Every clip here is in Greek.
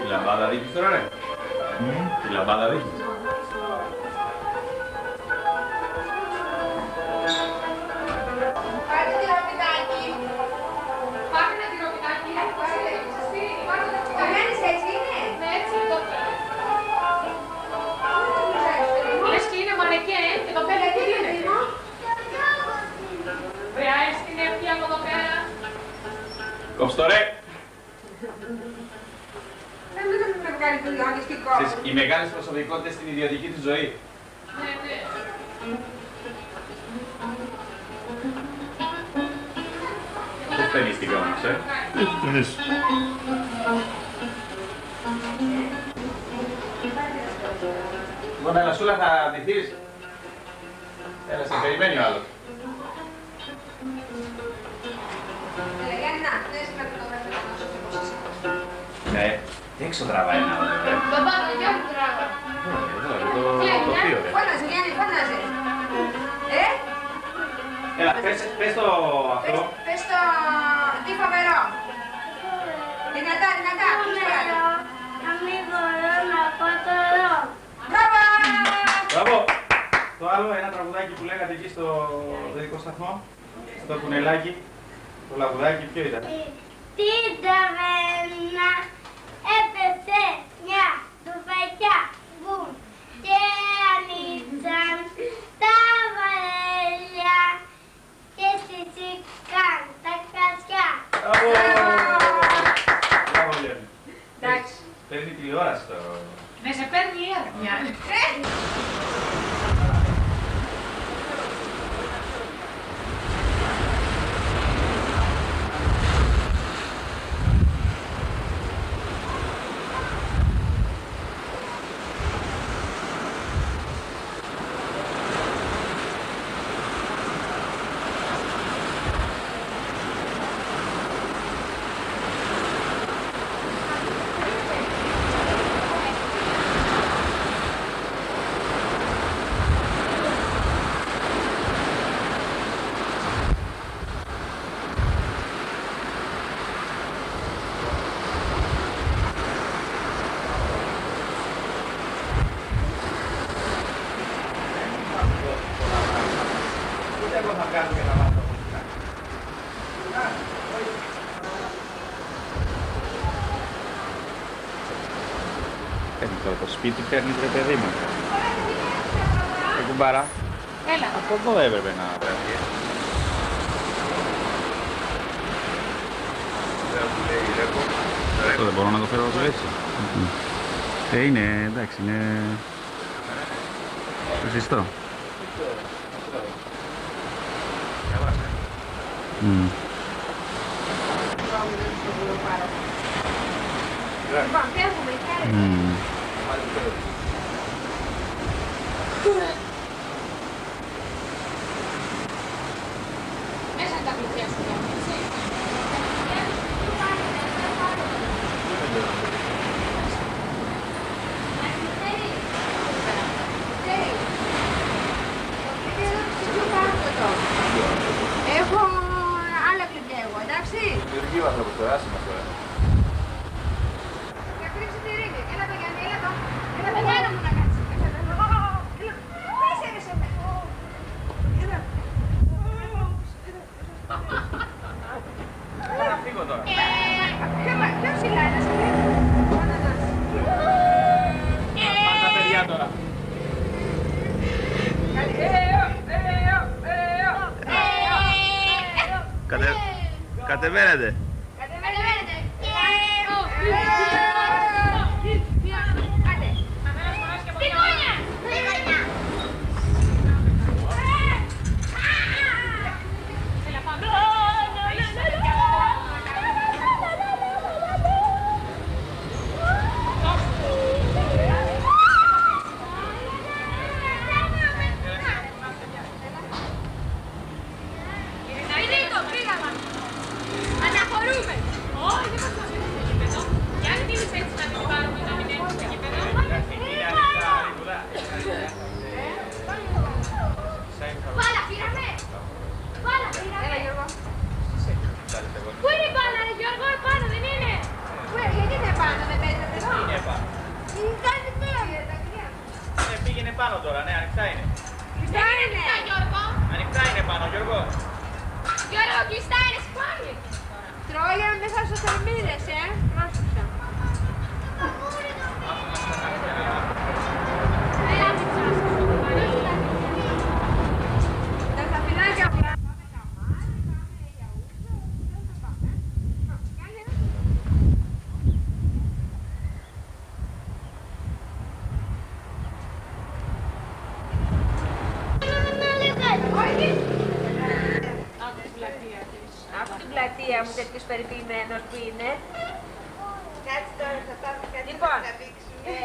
Τη λαμπάδα δείχνεις τώρα, ρε. Τη λαμπάδα δείχνεις. Πάρτε τυροπιτάκι. Πάρτε ένα τυροπιτάκι. Κάνεις έτσι είναι. Ναι, έτσι είναι το πέρα. Λες και είναι μανεκέ και το πέρα τι είναι. Βρεάεις την ευθεία από εδώ πέρα. Κόψτε το, ρε. Οι μεγάλες προσωπικότητες στην ιδιωτική της ζωή. Ναι, ναι. Πώς φαινίστηκα όμως, Λοιπόν, έλα, Σούλα, θα ντυθείς. Έλα, σε περιμένει ο άλλος. Ναι, έξω τραβάει ένα άλλο, ρε. Μπαμπά, για μου τράβα. Εδώ, το θείο, ρε. Φώναζε, Γιάννη, φώναζε. Έλα, πες το αυτό. Πες το... τι φοβερό. Δυνατά, δυνατά. Να μην μπορώ να πω το ρο. Μπράβο! Μπράβο! Το άλλο, ένα τραγουδάκι που λέγατε εκεί στο παιδικό σταθμό, στο κουνελάκι, το λαγουδάκι, ποιο ήταν? Στην ταβέρνα έπεσε μια ντουβεκιά μπούμ και ανοίξαν τα βαρέλια και στηθήκαν τα κρασιά. Μπράβο! Μπράβο, Λιάννη. Εντάξει. Παίρνει τηλεόραση το... Ναι, σε παίρνει η άδεια. Το σπίτι παίρνει ρε παιδί μου. Κουμπάρα. Έλα. Από εδώ έπρεπε να βρεθεί. Αυτό δεν μπορώ να το φέρω όσο έτσι. Είναι, εντάξει, είναι... ζεστό. Λοιπόν, φεύγουμε, χαίρετε. Μέσα τα κλειδιά σου, έτσι. Έχω άλλα κλειδιά εγώ, εντάξει. Δημιουργεί ο άνθρωπος τώρα, άσε μας τώρα. Για κρύψη τη ρίγη. Έλα το Γιάννη, έλα το. Έλα το Γιάννη μου να κάτσει. Πέσε ρε σε μένα. Έλα. Θα φύγω τώρα. Πιο ψηλά, ένα σε μένα. Πάνε τα παιδιά τώρα. Κατεβαίνετε. Αναχωρήστε. πάνω τώρα, ναι, ανοιχτά είναι. Κλειστά είναι, Γιώργο. Ανοιχτά είναι πάνω, Γιώργο. Γιώργο, κλειστά είναι, σπάνιο. Τρώγε μέσα στους θερμίδες, Μάσουσα. Τα χαφινάκια απλά. Άκου την πλατεία μου, τέτοιος περιποιημένος που είναι. Κάτσε τώρα, θα πάμε κάτι Λοιπόν. να δείξουμε.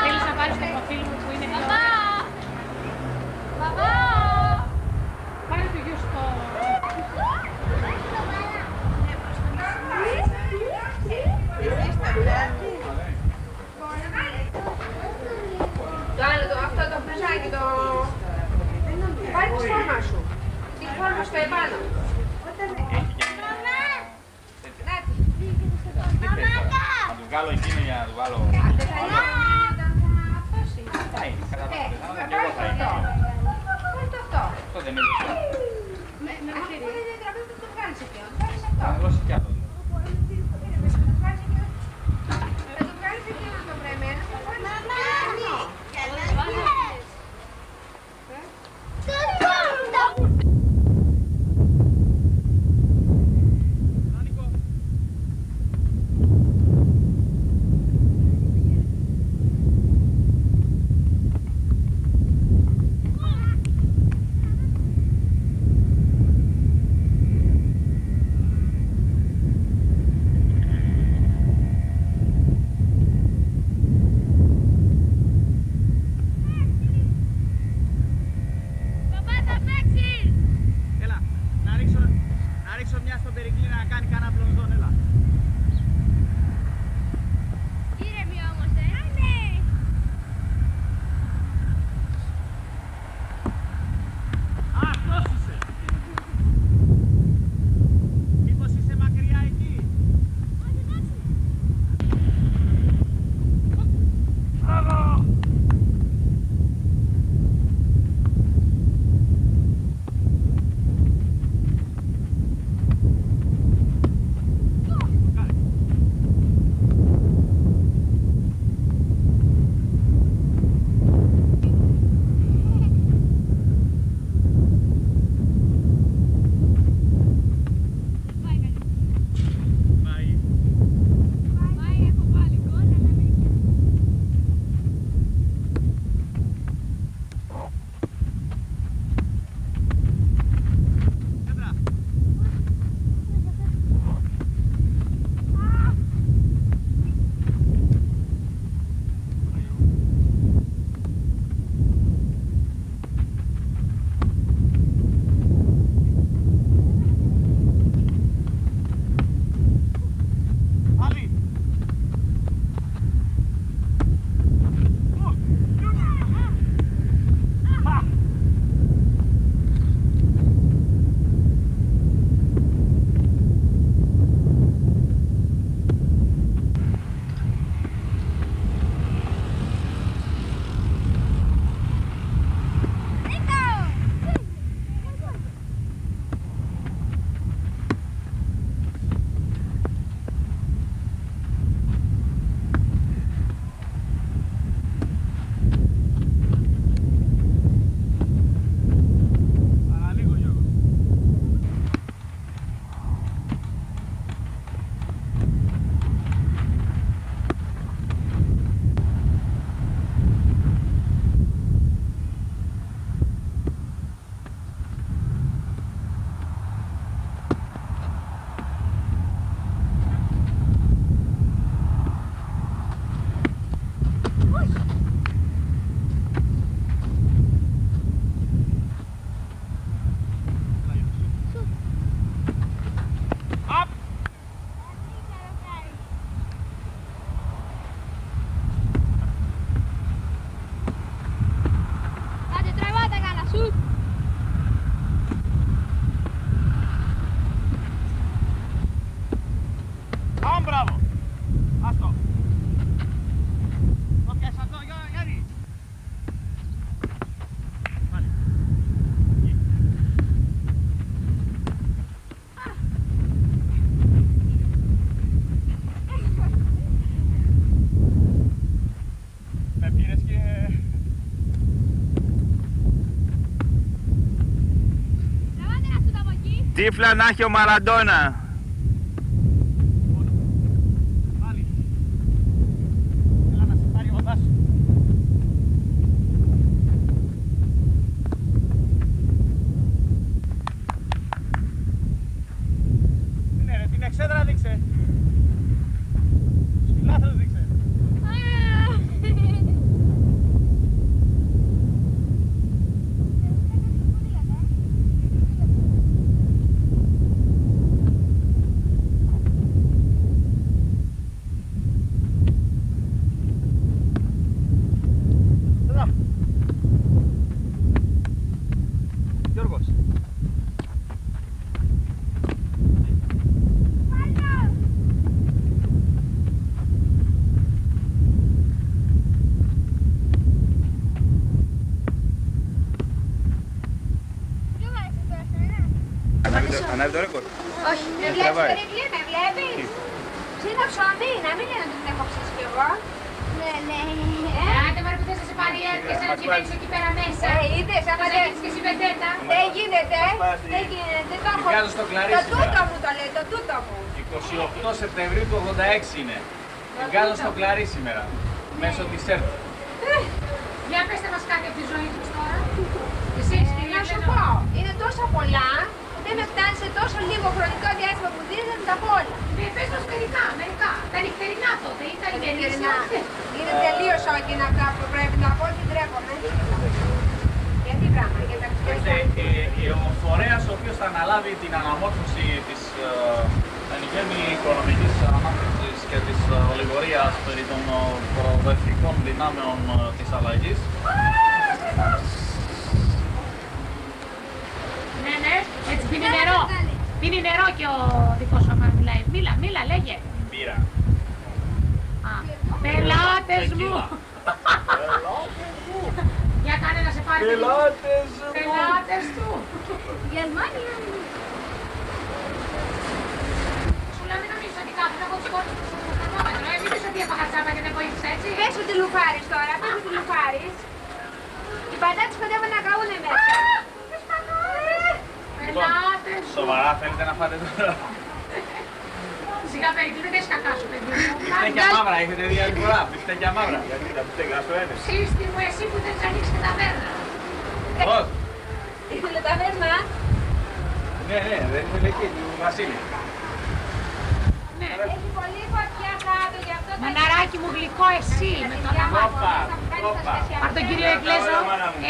Θέλεις να πάρεις το προφίλ μου που είναι Μαμά! Μαμά! Πάρε το γιο στο... Εσύ στο πλάτη. Το άλλο, αυτό το μπλουζάκι, το... Πάρε τη φόρμα σου. Τη φόρμα στο επάνω. Να του βγάλω εκείνο για να του βάλω. Θα είναι, κατά τα πεθάνα και εγώ θα είναι. Αυτό δεν είναι λεπτό. Θα δώσει κι άλλο. Μπράβο! Αυτό! Το πιάσα αυτό, Γιώργο! Τύφλα να έχει ο Μαραντόνα. Την εξέδρα δείξε. Λάθος δείξε. Γιώργος. Ανάβει το ρεκόρ. Όχι, με βλέπεις Περικλή, με βλέπεις. Ψήνω ψωμί, να μην λένε ότι δεν έχω ψήσει κι εγώ. Ναι, ναι. Άντε μωρέ που θες να σε πάρει έρχεσαι να κοιτάξεις εκεί πέρα μέσα. Είδες, άμα δεν έχεις και εσύ πεντέτα. Δεν γίνεται, δεν γίνεται. Το έχω. Βγάζω στο κλαρίσι. Το τούτο μου το λέει, το τούτο μου. 28 Σεπτεμβρίου του 86 είναι. Βγάζω στο κλαρί σήμερα. Μέσω της ΕΡΤ. Για πέστε μας κάτι από τη ζωή τους τώρα. Εσείς, να σου πω, είναι τόσα πολλά που δεν με φτάνει σε τόσο λίγο χρονικό διάστημα που δίνει να τα πω όλα. Πες μας μερικά. Τα νυχτερινά τότε ή τα ημερήσια. Είναι τελείως όχι είναι αυτά που πρέπει να πω και ντρέπομαι. Γιατί πράγμα, για τα Ο φορέας ο οποίος θα αναλάβει την αναμόρφωση της ανηγέμη οικονομικής ανάπτυξης και της ολιγορίας περί των προοδευτικών δυνάμεων της αλλαγής. Ναι, έτσι πίνει νερό. Πίνει νερό και ο δικός σου άμα μιλάει. Μίλα, λέγε. Μπύρα. Πελάτες μου. Για κάνε να σε πάρει. Πελάτες του. Γερμανία. Σου λέω μην νομίζεις ότι κάθομαι εγώ τους κόρτους του χρονόμετρο. Μην πεις ότι έπαγα τσάπα και δεν βοήθησα έτσι. Πες ότι λουφάρεις τώρα, πες ότι λουφάρεις. Οι πατάτες κοντεύουν να καούνε μέσα. Πελάτες μου. Σοβαρά θέλετε να φάτε τώρα? Σιγά Περικλή, δεν έχεις κακά σου παιδί μου. Μπιφτέκια μαύρα, έχετε δει άλλη φορά. Μπιφτέκια μαύρα. Γιατί τα μπιφτέκια σου είναι. Σύστη μου, εσύ που δεν έχεις ανοίξει και τα βέρνα. Πώς? Ήθελε τα βέρνα. Ναι, δεν ήθελε εκεί, του Βασίλη. Ναι. Έχει πολύ φωτιά κάτω, γι' αυτό τα Μαναράκι μου γλυκό εσύ με τον αμάθο. Από τον κύριο Εγκλέζο,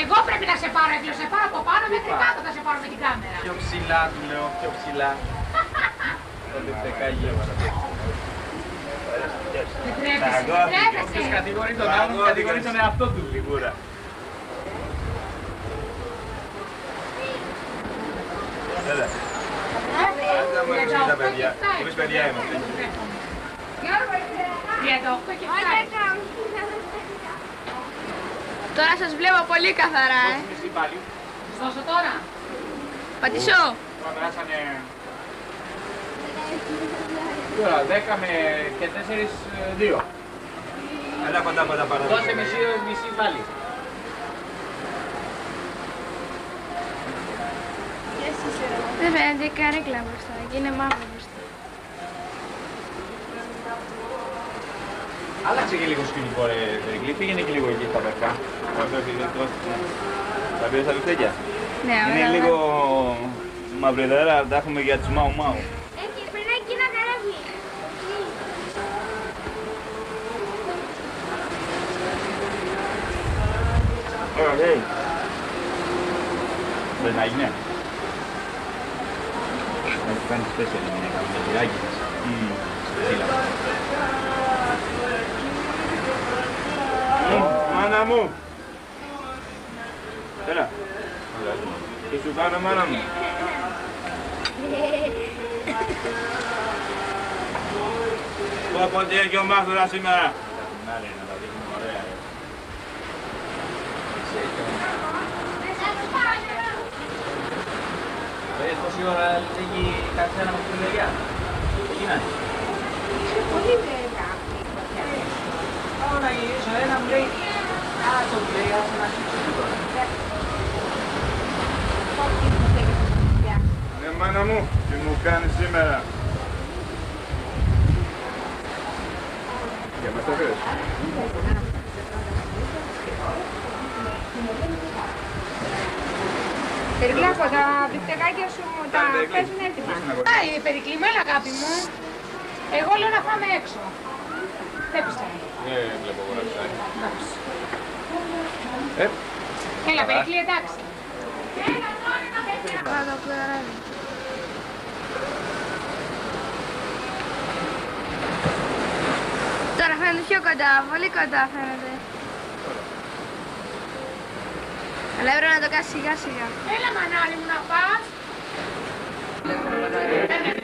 εγώ πρέπει να σε πάρω, Εγκλέζο, σε πάρω από πάνω μέχρι κάτω θα σε πάρω με την κάμερα. Πιο ψηλά του λέω, πιο ψηλά. Το μπιφτεκάκι έβαλα. Δεν τρέπεσαι, Ποιος δεν κατηγορεί τον άλλον, κατηγορεί τον εαυτό του. Σίγουρα. Έλα. Τα παιδιά. Τρεις παιδιά είμαστε. 38 και 7. Τώρα σας βλέπω πολύ καθαρά, Μισή πάλι. Σου δώσω τώρα. Πατησό. Τώρα περάσανε... Τώρα 10 με και 4, 2. Έλα κοντά παρά. Δώσε μισή πάλι. Δεν φαίνεται καρέκλα μπροστά και είναι μαύρο μπροστά. Άλλαξε και λίγο σκηνικό ρε Περικλή, πήγαινε και λίγο εκεί στα περκά. Θα πήρες τα μπιφτέκια. Ναι, Είναι ωραία. λίγο μαυριδέρα, τα έχουμε για τους μάου μάου. Έχει, πριν εκεί ένα καράβι. Ωραία, δεν να γίνει. Έχει κάνει σπέσια την γυναίκα με τυράκι της. Μάνα μου! Έλα. Τι σου κάνω μάνα μου? Πω τι έχει ο Μάθουρας σήμερα. Να τα δείχνουμε ωραία. Πόση ώρα λέγει κάτι ένα από την μεριά. Τι είναι. πολύ βρέγα. Πάω να γυρίσω ένα μου λέει το μου λέει άσε να σήξω τίποτα. Ναι μάνα μου, τι μου κάνεις σήμερα. Για μας το φέρεις. Περικλάκο, τα μπιφτεκάκια σου τα παίζουν έτοιμα. Είναι περικλειμένα, αγάπη μου. Εγώ λέω να φάμε έξω. Δεν πιστεύω. Ναι, βλέπω εγώ να ψάει. Έλα, Περικλή, εντάξει. Τώρα φαίνεται πιο κοντά, πολύ κοντά φαίνεται. Αλλά έπρεπε να το κάνεις σιγά σιγά. Έλα, μανάρι μου, να πας.